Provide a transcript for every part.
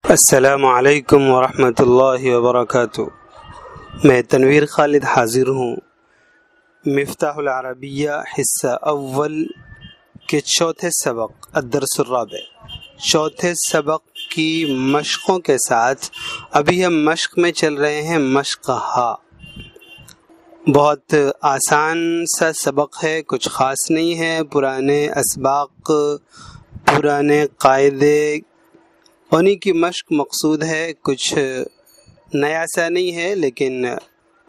السلام علیکم ورحمۃ اللہ وبرکاتہ۔ میں تنویر خالد حاضر ہوں مفتاح العربیہ حصہ اول کے چوتھے سبق الدرس الرابع، چوتھے سبق کی مشقوں کے ساتھ۔ ابھی ہم مشق میں چل رہے ہیں، مشق ہا۔ بہت آسان سا سبق ہے، کچھ خاص نہیں ہے، پرانے اسباق، پرانے قاعدے انہی کی مشق مقصود ہے، کچھ نیا سا نہیں ہے، لیکن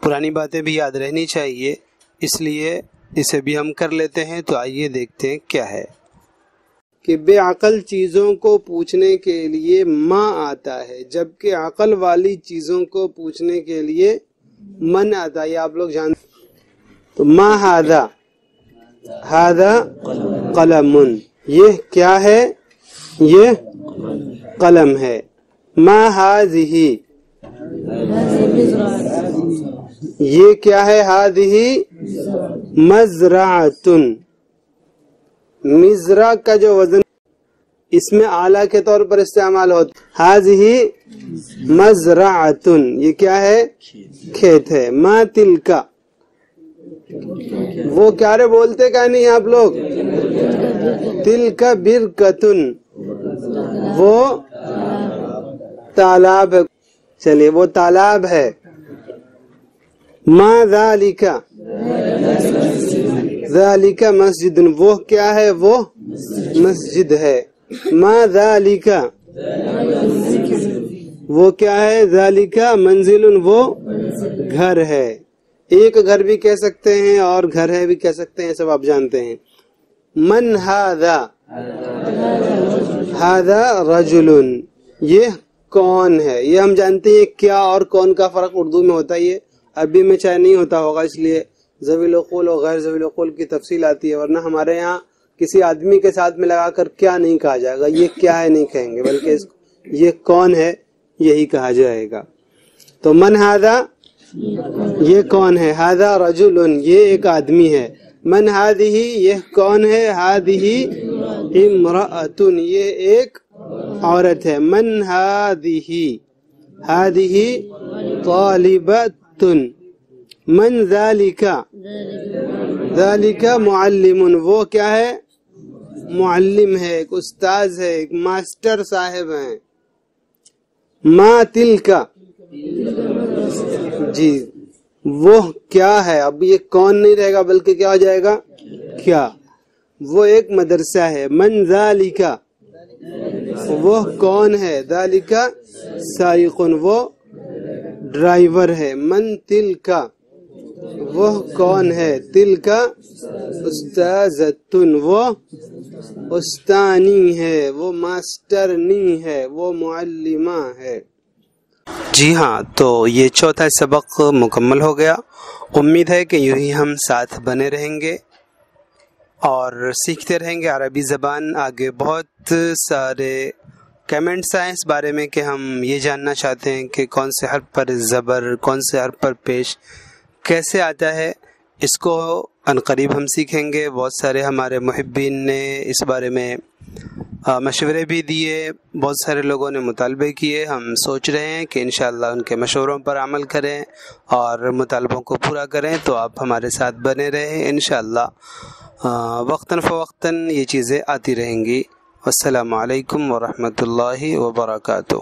پرانی باتیں بھی یاد رہنی چاہیے، اس لیے اسے بھی ہم کر لیتے ہیں۔ تو آئیے دیکھتے ہیں کیا ہے کہ بے عقل چیزوں کو پوچھنے کے لیے ماں آتا ہے، جبکہ عقل والی چیزوں کو پوچھنے کے لیے من آتا ہے۔ یہ آپ لوگ جانتے ہیں۔ تو ما ہاذا، ہاذا قلم، یہ کیا ہے؟ یہ قلم ہے۔ ما ہاذہ، یہ کیا ہے؟ ہاذہ مزرعۃ، مزرع کا جو وزن اس میں اعلیٰ کے طور پر استعمال ہوتا ہے۔ ہاذہ مزرعۃ، یہ کیا ہے؟ کھیت ہے۔ ما تلک، وہ کیا رے بولتے کیا نہیں آپ لوگ؟ تلک برکۃ، وہ تالاب ہے۔ چلیے، وہ تالاب ہے۔ ما ذالک، ذالک مسجد، وہ کیا ہے؟ وہ مسجد ہے۔ ما ذالک، وہ کیا ہے؟ ذالک منزل، وہ گھر ہے۔ ایک گھر بھی کہہ سکتے ہیں اور گھر ہے بھی کہہ سکتے ہیں، سب آپ جانتے ہیں۔ من ھذا، ھذا رجل، یہ کون ہے؟ یہ ہم جانتے ہیں کیا اور کون کا فرق اردو میں ہوتا ہے، یہ عربی میں چاہے نہیں ہوتا ہوگا، اس لیے ذوی العقول اور غیر ذوی العقول کی تفصیل آتی ہے، ورنہ ہمارے یہاں کسی آدمی کے ساتھ میں لگا کر کیا نہیں کہا جائے گا، یہ کیا ہے نہیں کہیں گے، بلکہ یہ کون ہے یہی کہا جائے گا۔ تو من ھذا، یہ کون ہے؟ ھذا رجل، یہ ایک آدمی ہے۔ من ھذہ، یہ کون ہے؟ ھذہ امرأۃ، یہ ایک عورت ہے۔ من ھذہ، ھذہ طالبۃ۔ من ذالک، ذالک معلم، وہ کیا ہے؟ معلم ہے، ایک استاذ ہے، ایک ماسٹر صاحب ہیں۔ ما تلک، جی وہ کیا ہے؟ اب یہ کون نہیں رہے گا بلکہ کیا ہو جائے گا؟ کیا، وہ ایک مدرسہ ہے۔ من ذالک، وہ کون ہے؟ ذالک سائق، وہ ڈرائیور ہے۔ من تلک، وہ کون ہے؟ تلک استاذۃ، وہ استانی ہے، وہ ماسٹرنی ہے، وہ معلمہ ہے۔ جی ہاں، تو یہ چوتھا سبق مکمل ہو گیا۔ امید ہے کہ یوں ہی ہم ساتھ بنے رہیں گے اور سیکھتے رہیں گے عربی زبان۔ آگے بہت سارے کمنٹس آئے اس بارے میں کہ ہم یہ جاننا چاہتے ہیں کہ کون سے حرف پر زبر، کون سے حرف پر پیش کیسے آتا ہے۔ اس کو عنقریب ہم سیکھیں گے۔ بہت سارے ہمارے محبین نے اس بارے میں مشورے بھی دیے، بہت سارے لوگوں نے مطالبے کیے۔ ہم سوچ رہے ہیں کہ انشاءاللہ ان کے مشوروں پر عمل کریں اور مطالبوں کو پورا کریں، تو آپ ہمارے ساتھ بنے رہیں انشاءاللہ۔ وقتاً فوقتاً یہ چیزیں آتی رہیں گی۔ السلام علیکم ورحمۃ اللہ وبرکاتہ۔